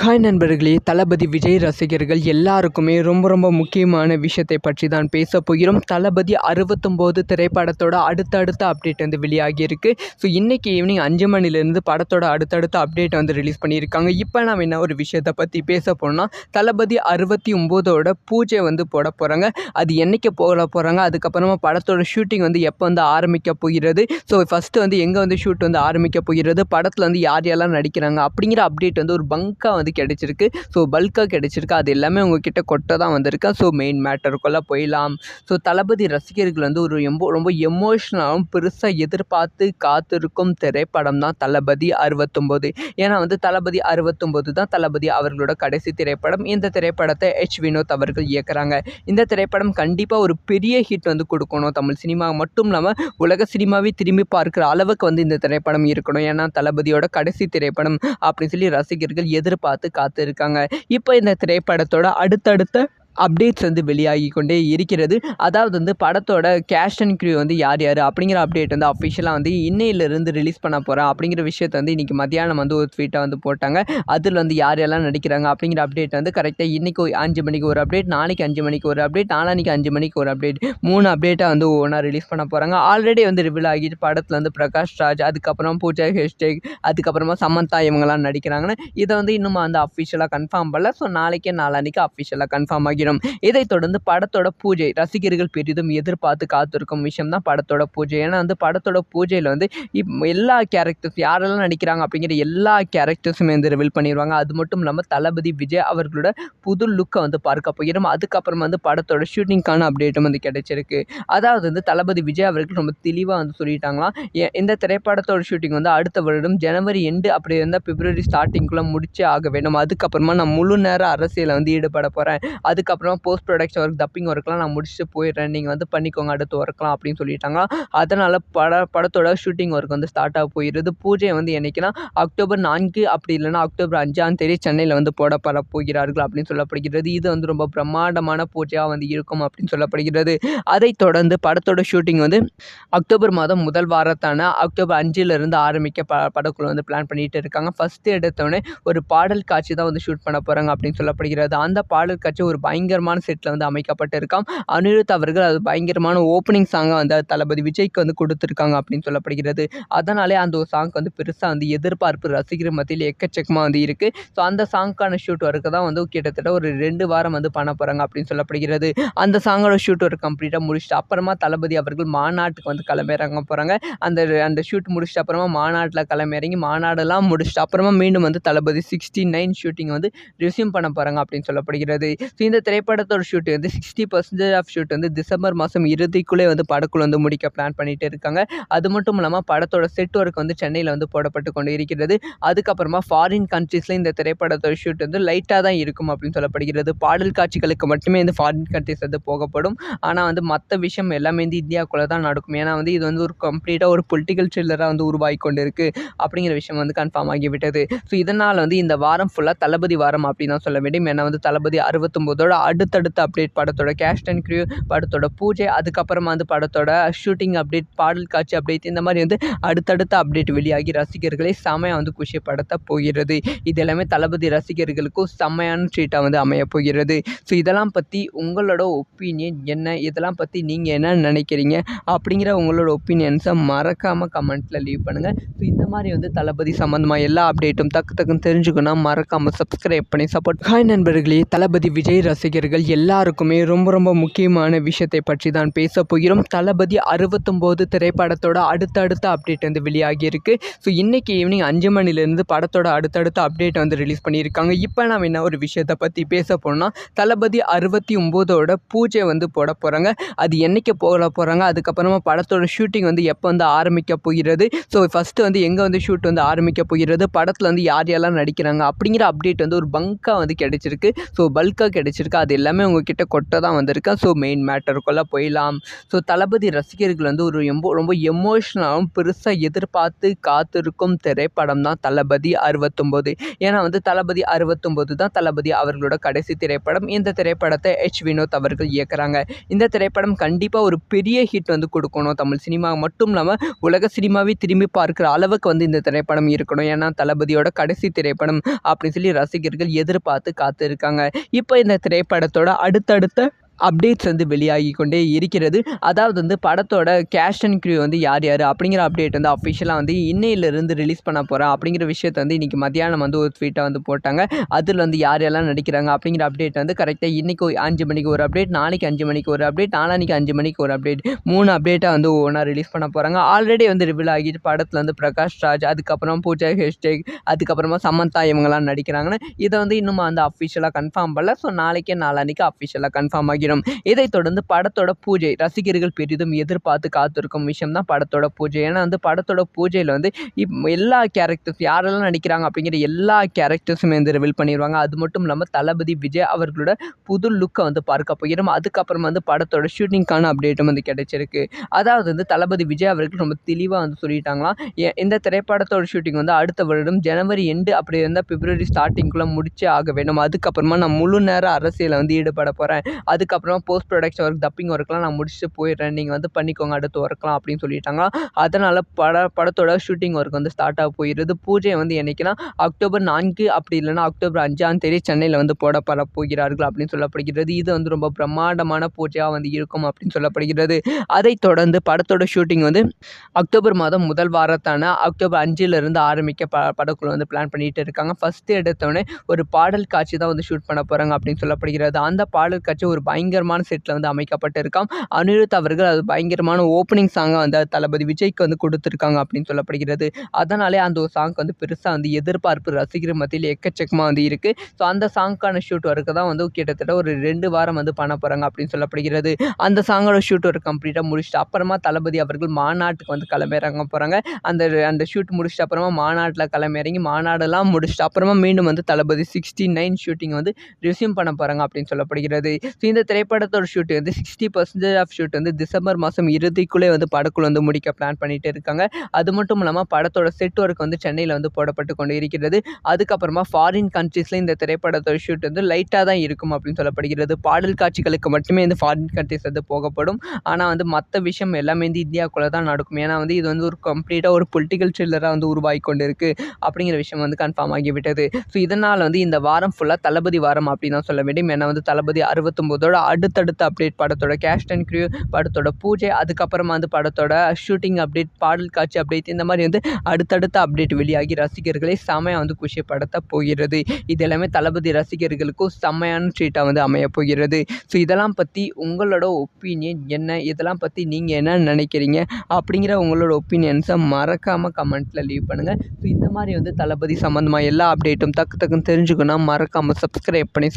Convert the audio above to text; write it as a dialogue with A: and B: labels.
A: Hi நண்பர்களே, தளபதி விஜய் ரசிகர்கள் எல்லாருக்குமே ரொம்ப முக்கியமான விஷயத்தை பற்றி தான் பேச போகிறோம். தளபதி 69 திரைப்படத்தோட அடுத்தடுத்த அப்டேட் வந்து வெளியாகியிருக்கு. ஸோ இன்றைக்கி ஈவினிங் 5 மணிலேருந்து படத்தோட அடுத்தடுத்த அப்டேட் வந்து ரிலீஸ் பண்ணியிருக்காங்க. இப்போ நாம் என்ன ஒரு விஷயத்தை பற்றி பேச போனால், தளபதி 69ஓட பூஜை வந்து போட போகிறாங்க. அது என்றைக்கு போட போகிறாங்க, அதுக்கப்புறமா படத்தோட ஷூட்டிங் வந்து எப்போ வந்து ஆரம்பிக்க போகிறது, ஸோ ஃபஸ்ட்டு வந்து எங்கே வந்து ஷூட் வந்து ஆரம்பிக்க போகிறது, படத்தில் வந்து யார் யாரெல்லாம் நடிக்கிறாங்க அப்படிங்கிற அப்டேட் வந்து ஒரு பங்காக வந்து கிடைச்சிருக்கு. ஸோ பல்காக கிடைச்சிருக்கு. அது எல்லாமே உங்ககிட்ட கொட்ட தான் வந்திருக்கேன். ஸோ மெயின் மேட்டருக்குள்ளே போயிடலாம். ஸோ தளபதி ரசிகர்கள் வந்து ஒரு ரொம்ப எமோஷ்னலாகவும் பெருசாக எதிர்பார்த்து காத்திருக்கும் திரைப்படம் தான் தளபதி 69. ஏன்னா வந்து தளபதி 69 தான் தளபதி அவர்களோட கடைசி திரைப்படம். இந்த திரைப்படத்தை வினோத் அவர்கள் இயக்குறாங்க. இந்த திரைப்படம் கண்டிப்பாக ஒரு பெரிய ஹிட் வந்து கொடுக்கணும். தமிழ் சினிமா மட்டும் இல்லாமல் உலக சினிமாவை திரும்பி பார்க்குற அளவுக்கு வந்து இந்த திரைப்படம் இருக்கணும். ஏன்னா தளபதியோட கடைசி திரைப்படம் அப்படின்னு சொல்லி ரசிகர்கள் எதிர்பார்த்து காத்திருக்காங்க. இப்போ இந்த திரைப்படத்தோட அடுத்தடுத்த அப்டேட்ஸ் வந்து வெளியாகி கொண்டே இருக்கிறது. அதாவது வந்து படத்தோட கேஸ்ட் அண்ட் க்ரூ வந்து யார் அப்படிங்கிற அப்டேட் வந்து அஃபிஷியலாக வந்து இன்னையிலிருந்து ரிலீஸ் பண்ண போகிறேன் அப்படிங்கிற விஷயத்தை வந்து இன்றைக்கி மத்தியானம் வந்து ஒரு ட்வீட்டாக வந்து போட்டாங்க. அதில் வந்து யார் யாரெல்லாம் நடிக்கிறாங்க அப்படிங்கிற அப்டேட் வந்து கரெக்டாக இன்றைக்கி 5 மணிக்கு ஒரு அப்டேட், நாளைக்கு 5 மணிக்கு ஒரு அப்டேட், நாளான்னைக்கு 5 மணிக்கு ஒரு அப்டேட், 3 அப்டேட்டாக வந்து ஒவ்வொன்றா ரிலீஸ் பண்ண போகிறாங்க. ஆல்ரெடி வந்து ரிவீல் ஆகிட்டு படத்தில் வந்து பிரகாஷ் ராஜ், அதுக்கப்புறம் பூஜா ஹெஸ்டேக், அதுக்கப்புறமா சமந்தா இவங்கெல்லாம் நடிக்கிறாங்கன்னு இதை வந்து இன்னும் வந்து அஃபிஷியலாக கன்ஃபார்ம் பண்ணல. ஸோ நாளைக்கே நாளான்னைக்கு அஃபிஷியலாக கன்ஃபார்ம் ஆகிடும். இதைத் தொடர்ந்து படத்தோட பூஜை ரசிகர்கள் பெரிதும் எதிர்பார்த்து காத்திருக்கும் விஷயம் தான் படத்தோட பூஜை. ஏன்னா வந்து படத்தோட பூஜையில் வந்து எல்லா கேரக்டர்ஸ் யாரெல்லாம் நடிக்கிறாங்க அப்படிங்கிற எல்லா கேரக்டர்ஸுமே வந்து ரிவீல் பண்ணிடுவாங்க. அது மட்டும் இல்லாமல் தளபதி விஜய் அவர்களோட புது லுக்கை வந்து பார்க்க போகிறோம். அதுக்கப்புறமா வந்து படத்தோட ஷூட்டிங்கான அப்டேட்டும் வந்து கிடைச்சிருக்கு. அதாவது வந்து தளபதி விஜய் அவர்கள் ரொம்ப தெளிவாக வந்து சொல்லிட்டாங்களாம், இந்த திரைப்படத்தோட ஷூட்டிங் வந்து அடுத்த வருடம் ஜனவரி எண்டு அப்படி இருந்தால் பிப்ரவரி ஸ்டார்டிங்குள்ளே முடிச்சே ஆக வேண்டும். அதுக்கப்புறமா நான் முழு நேர அரசியலில் வந்து ஈடுபட போகிறேன். அதுக்கப்புறமா போஸ்ட் ப்ரொடக்ஷன் ஒர்க், டப்பிங் ஒர்க்லாம் நான் முடிச்சுட்டு போயிடுறேன், நீங்கள் வந்து பண்ணிக்கோங்க அடுத்த ஒர்க்லாம் அப்படின்னு சொல்லிட்டாங்க. அதனால் படத்தோட ஷூட்டிங் ஒர்க் வந்து ஸ்டார்ட் ஆக போகிறது. பூஜை வந்து என்றைக்குன்னா அக்டோபர் 4 அப்படி இல்லைன்னா அக்டோபர் 5ஆம் தேதி சென்னையில் வந்து போடப்பட போகிறார்கள் அப்படின்னு சொல்லப்படுகிறது. இது வந்து ரொம்ப பிரம்மாண்டமான பூஜையாக வந்து இருக்கும் அப்படின்னு சொல்லப்படுகிறது. அதைத் தொடர்ந்து படத்தோட ஷூட்டிங் வந்து அக்டோபர் மாதம் முதல் வாரத்தான அக்டோபர் 5லிருந்து ஆரம்பிக்க படக்குழு வந்து பிளான் பண்ணிட்டு இருக்காங்க. ஃபஸ்ட்டு எடுத்தோடனே ஒரு பாடல் காட்சி தான் வந்து ஷூட் பண்ண போகிறாங்க அப்படின்னு சொல்லப்படுகிறது. அந்த பாடல் காட்சி ஒரு பயங்கரமான செட்டில் வந்து அமைக்கப்பட்டு இருக்காம். அனிருத் அவர்கள் அது பயங்கரமான ஓப்பனிங் சாங்காக வந்து தளபதி விஜய்க்கு வந்து கொடுத்துருக்காங்க அப்படின்னு சொல்லப்படுகிறது. அதனாலே அந்த ஒரு சாங்க் வந்து பெருசாக வந்து எதிர்பார்ப்பு ரசிகர் மத்தியில் எக்கச்சக்கமாக வந்து இருக்குது. ஸோ அந்த சாங்க்கான ஷூட் ஒர்க்கு தான் வந்து கிட்டத்தட்ட ஒரு 2 வாரம் வந்து பண்ண போகிறாங்க அப்படின்னு சொல்லப்படுகிறது. அந்த சாங்கோட ஷூட் ஒர்க் கம்ப்ளீட்டாக முடிச்சுட்டு அப்புறமா தளபதி அவர்கள் மாநாட்டுக்கு வந்து கிளம்பிறங்க போகிறாங்க. அந்த ஷூட் முடிச்சுட்டு அப்புறமா மாநாட்டில் கிளம்பிறங்கி மாநாடெல்லாம் முடிச்சுட்டு அப்புறமா மீண்டும் வந்து தளபதி 69 ஷூட்டிங் வந்து ரெஸ்யூம் பண்ண போகிறாங்க அப்படின்னு சொல்லப்படுகிறது. ஸோ இந்த திரைப்படத்தோட ஷூட் வந்து 60% ஆஃப் ஷூட் வந்து டிசம்பர் மாதம் இறுதிக்குள்ளே வந்து படக்குழு வந்து முடிக்க பிளான் பண்ணிட்டு இருக்காங்க. அது மட்டும் இல்லாமல் படத்தோட செட் ஒர்க் வந்து சென்னையில் வந்து போடப்பட்டு கொண்டு இருக்கிறது. அதுக்கப்புறமா ஃபாரின் கண்ட்ரீஸில் இந்த திரைப்படத்தோட ஷூட் வந்து லைட்டாக தான் இருக்கும் அப்படின்னு சொல்லப்படுகிறது. பாடல் காட்சிகளுக்கு மட்டுமே இந்த ஃபாரின் கண்ட்ரீஸ் வந்து போகப்படும். ஆனால் வந்து மற்ற விஷயம் எல்லாமே வந்து இந்தியாவுக்குள்ளே தான் நடக்கும். ஏன்னா வந்து இது வந்து ஒரு கம்ப்ளீட்டாக ஒரு பொலிட்டிக்கல் த்ரில்லராக வந்து உருவாகி கொண்டு இருக்குது அப்படிங்கிற விஷயம் வந்து கன்ஃபார்ம் ஆகிவிட்டது. ஸோ இதனால் வந்து இந்த வாரம் ஃபுல்லாக தளபதி வாரம் அப்படின்னு தான் சொல்ல வேண்டும். ஏன்னா வந்து தளபதி 69ஓட அடுத்தடுத்த அப்டேட், படத்தோட கேஸ்ட் அண்ட் க்ரூ, படத்தோட பூஜை, அதுக்கப்புறமா வந்து படத்தோட ஷூட்டிங் அப்டேட், பாடல் காட்சி அப்டேட், இந்த மாதிரி வந்து அடுத்தடுத்த அப்டேட் வெளியாகி ரசிகர்களை செம்மையாக வந்து குஷிப்படுத்த போகிறது. இது எல்லாமே தளபதி ரசிகர்களுக்கும் செம்மையான ட்ரீட்டாக வந்து அமைய போகிறது. ஸோ இதெல்லாம் பற்றி உங்களோட ஒப்பீனியன் என்ன, இதெல்லாம் பற்றி நீங்கள் என்ன நினைக்கிறீங்க அப்படிங்கிற உங்களோட ஒப்பீனியன்ஸை மறக்காமல் கமெண்ட்டில் லீவ் பண்ணுங்கள். ஸோ இந்த மாதிரி வந்து தளபதி சம்மந்தமாக எல்லா அப்டேட்டும் டக்குன்னு தெரிஞ்சுக்கணும், மறக்காமல் சப்ஸ்கிரைப் பண்ணி சப்போர்ட். ஹாய் நண்பர்களே, தளபதி விஜய் ரசிகர்கள் எல்லாருக்குமே ரொம்ப முக்கியமான விஷயத்தை பற்றி தான் பேச போகிறோம். தளபதி 69 திரைப்படத்தோட அடுத்தடுத்த அப்டேட் வந்து வெளியாகியிருக்கு. ஸோ இன்றைக்கி ஈவினிங் 5 மணிலேருந்து படத்தோட அடுத்தடுத்த அப்டேட் வந்து ரிலீஸ் பண்ணியிருக்காங்க. இப்போ நாம் என்ன ஒரு விஷயத்தை பற்றி பேச போனால், தளபதி 69ஓட பூஜை வந்து போட போகிறாங்க. அது என்றைக்கு போட போகிறாங்க, அதுக்கப்புறமா படத்தோட ஷூட்டிங் வந்து எப்போ வந்து ஆரம்பிக்க போகிறது, ஸோ ஃபஸ்ட்டு வந்து எங்கே வந்து ஷூட் வந்து ஆரம்பிக்க போகிறது, படத்தில் வந்து யார் யாரெல்லாம் நடிக்கிறாங்க அப்படிங்கிற அப்டேட் வந்து ஒரு பங்காக வந்து கிடைச்சிருக்கு. ஸோ பல்காக கிடைச்சிருக்கு. வந்திருக்கு. அது எல்லாமே உங்ககிட்ட கொட்ட தான் வந்திருக்கேன். ஸோ மெயின் மேட்டருக்குள்ளே போயிடலாம். ஸோ தளபதி ரசிகர்கள் வந்து ஒரு ரொம்ப எமோஷ்னலாகவும் பெருசாக எதிர்பார்த்து காத்திருக்கும் திரைப்படம் தான் தளபதி 69. ஏன்னா வந்து தளபதி 69 தான் தளபதி அவர்களோட கடைசி திரைப்படம். இந்த திரைப்படத்தை வினோத் அவர்கள் இயக்குறாங்க. இந்த திரைப்படம் கண்டிப்பாக ஒரு பெரிய ஹிட் வந்து கொடுக்கணும். தமிழ் சினிமா மட்டும் இல்லாமல் உலக சினிமாவை திரும்பி பார்க்குற அளவுக்கு வந்து இந்த திரைப்படம் இருக்கணும். ஏன்னா தளபதியோட கடைசி திரைப்படம் அப்படின்னு சொல்லி ரசிகர்கள் எதிர்பார்த்து காத்திருக்காங்க. இப்போ இந்த திரைப்படத்தோட அடுத்தடுத்த அப்டேட்ஸ் வந்து வெளியாகி கொண்டே இருக்கிறது. அதாவது வந்து படத்தோட கேஸ்ட் அண்ட் க்ரூ வந்து யார் அப்படிங்கிற அப்டேட் வந்து அஃபிஷியலாக வந்து இன்னையிலிருந்து ரிலீஸ் பண்ண போகிறேன் அப்படிங்கிற விஷயத்தை வந்து இன்றைக்கி மத்தியானம் வந்து ஒரு ட்வீட்டை வந்து போட்டாங்க. அதில் வந்து யாரெல்லாம் நடிக்கிறாங்க அப்படிங்கிற அப்டேட் வந்து கரெக்டாக இன்றைக்கி 5 மணிக்கு ஒரு அப்டேட், நாளைக்கு 5 மணிக்கு ஒரு அப்டேட், நாளான்னைக்கு 5 மணிக்கு ஒரு அப்டேட், 3 அப்டேட்டாக வந்து ஒவ்வொன்றா ரிலீஸ் பண்ண போகிறாங்க. ஆல்ரெடி வந்து ரிவீல் ஆகிட்டு படத்தில் வந்து பிரகாஷ் ராஜ், அதுக்கப்புறம் பூஜா ஹெஸ்டேக், அதுக்கப்புறமா சமந்தா இவங்கெல்லாம் நடிக்கிறாங்கன்னு இதை வந்து இன்னும் வந்து அஃபிஷியலாக கன்ஃபார்ம் பண்ணல. ஸோ நாளைக்கே நாளான்னைக்கு அஃபிஷியலாக கன்ஃபார்ம் ஆகிடும். இதைத் தொடர்ந்து படத்தோட பூஜை ரசிகர்கள் பெரிதும் எதிர்பார்த்து காத்திருக்கும் விஷயம் தான் படத்தோட பூஜை. ஏன்னா வந்து படத்தோட பூஜையில் வந்து எல்லா கேரக்டர்ஸ் யாரெல்லாம் நடிக்கிறாங்க அப்படிங்கிற எல்லா கேரக்டர்ஸுமே வந்து ரிவீல் பண்ணிடுவாங்க. அது மட்டும் இல்லாமல் தளபதி விஜய் அவர்களோட புது லுக்கை வந்து பார்க்க போகிறோம். அதுக்கப்புறம் வந்து படத்தோட ஷூட்டிங்கான அப்டேட்டும் வந்து கிடைச்சிருக்கு. அதாவது வந்து தளபதி விஜய் அவர்கள் ரொம்ப தெளிவாக வந்து சொல்லிட்டாங்களாம், இந்த திரைப்படத்தோட ஷூட்டிங் வந்து அடுத்த வருடம் ஜனவரி எண்டு அப்படி இருந்தால் பிப்ரவரி ஸ்டார்டிங்குள்ளே முடிச்சே ஆக வேண்டும். அதுக்கப்புறமா நான் முழு நேர அரசியலை வந்து ஈடுபட போகிறேன். அதுக்கப்புறமா போஸ்ட் ப்ரொடக்ஷன் ஒர்க், டப்பிங் ஒர்க்லாம் நான் முடிச்சுட்டு போயிடுறேன். நீங்கள் வந்து பண்ணிக்கோங்க அடுத்த ஒர்க்லாம் அப்படின்னு சொல்லிட்டாங்க. அதனால் படத்தோட ஷூட்டிங் ஒர்க் வந்து ஸ்டார்ட் ஆக போயிடுது. பூஜை வந்து என்னைக்குன்னா அக்டோபர் 4 அப்படி இல்லைன்னா அக்டோபர் 5ஆம் தேதி சென்னையில் வந்து போடப்பட போகிறார்கள் அப்படின்னு சொல்லப்படுகிறது. இது வந்து ரொம்ப பிரம்மாண்டமான பூஜையாக வந்து இருக்கும் அப்படின்னு சொல்லப்படுகிறது. அதைத் தொடர்ந்து படத்தோட ஷூட்டிங் வந்து அக்டோபர் மாதம் முதல் வாரத்தான அக்டோபர் 5லிருந்து ஆரம்பிக்க படக்குழு வந்து பிளான் பண்ணிட்டு இருக்காங்க. ஃபஸ்ட்டு எடுத்தோடனே ஒரு பாடல் காட்சி தான் வந்து ஷூட் பண்ண போகிறாங்க அப்படின்னு சொல்லப்படுகிறது. அந்த பாடல் காட்சி ஒரு பயங்கரமான செட்டில் வந்து அமைக்கப்பட்டிருக்காம். அனிருத் அவர்கள் அது பயங்கரமான ஓப்பனிங் சாங்கை வந்து தளபதி விஜய்க்கு வந்து கொடுத்துருக்காங்க அப்படின்னு சொல்லப்படுகிறது. அதனாலே அந்த ஒரு சாங்க் வந்து பெருசாக வந்து எதிர்பார்ப்பு ரசிகர் மத்தியில் எக்கச்சக்கமாக வந்து இருக்குது. ஸோ அந்த சாங்க்கான ஷூட் ஒர்க்கு தான் வந்து கிட்டத்தட்ட ஒரு 2 வாரம் வந்து பண்ண போகிறாங்க அப்படின்னு சொல்லப்படுகிறது. அந்த சாங்கோட ஷூட் ஒர்க் கம்ப்ளீட்டாக முடிச்சுட்டு அப்புறமா தளபதி அவர்கள் மாநாட்டுக்கு வந்து கிளம்பிறங்க போகிறாங்க. அந்த ஷூட் முடிச்சுட்டு அப்புறமா மாநாட்டில் கிளம்பிறங்கி மாநாடெல்லாம் முடிச்சுட்டு அப்புறமா மீண்டும் வந்து தளபதி 69 ஷூட்டிங் வந்து ரெஸ்யூம் பண்ண போகிறாங்க அப்படின்னு சொல்லப்படுகிறது. ஸோ இந்த திரைப்படத்தோட ஷூட் வந்து 60% ஆஃப் ஷூட் வந்து டிசம்பர் மாதம் இறுதிக்குள்ளே வந்து படக்குழு வந்து முடிக்க பிளான் பண்ணிட்டு இருக்காங்க. அது மட்டும் இல்லாமல் படத்தோட செட் ஒர்க் வந்து சென்னையில் வந்து போடப்பட்டு கொண்டு இருக்கிறது. அதுக்கப்புறமா ஃபாரின் கண்ட்ரீஸில் இந்த திரைப்படத்தோட ஷூட் வந்து லைட்டாக தான் இருக்கும் அப்படின்னு சொல்லப்படுகிறது. பாடல் காட்சிகளுக்கு மட்டுமே இந்த ஃபாரின் கண்ட்ரீஸ் வந்து போகப்படும். ஆனால் வந்து மற்ற விஷயம் எல்லாமே வந்து இந்தியாவுக்குள்ளே தான் நடக்கும். ஏன்னா வந்து இது வந்து ஒரு கம்ப்ளீட்டாக ஒரு பொலிட்டிக்கல் த்ரில்லராக வந்து உருவாகி கொண்டு இருக்குது அப்படிங்கிற விஷயம் வந்து கன்ஃபார்ம் ஆகிவிட்டது. ஸோ இதனால் வந்து இந்த வாரம் ஃபுல்லாக தளபதி வாரம் அப்படின்னு தான் சொல்ல வேண்டும். ஏன்னா வந்து தளபதி 69ஓட அடுத்தடுத்த அப்டேட், படத்தோட கேஸ்ட் அண்ட் க்ரூ, படத்தோட பூஜை, அதுக்கப்புறமா வந்து படத்தோட ஷூட்டிங் அப்டேட், பாடல் காட்சி அப்டேட், இந்த மாதிரி வந்து அடுத்தடுத்த அப்டேட் வெளியாகி ரசிகர்களை செம்மையாக வந்து குஷிப்படுத்த போகிறது. இது எல்லாமே தளபதி ரசிகர்களுக்கும் செம்மையான ட்ரீட்டாக வந்து அமைய போகிறது. ஸோ இதெல்லாம் பற்றி உங்களோட ஒப்பீனியன் என்ன, இதெல்லாம் பற்றி நீங்கள் என்ன நினைக்கிறீங்க அப்படிங்கிற உங்களோட ஒப்பீனியன்ஸை மறக்காமல் கமெண்ட்டில் லீவ் பண்ணுங்கள். ஸோ இந்த மாதிரி வந்து தளபதி சம்மந்தமாக எல்லா அப்டேட்டும் டக்குன்னு தெரிஞ்சுக்கணும், மறக்காமல் சப்ஸ்கிரைப் பண்ணி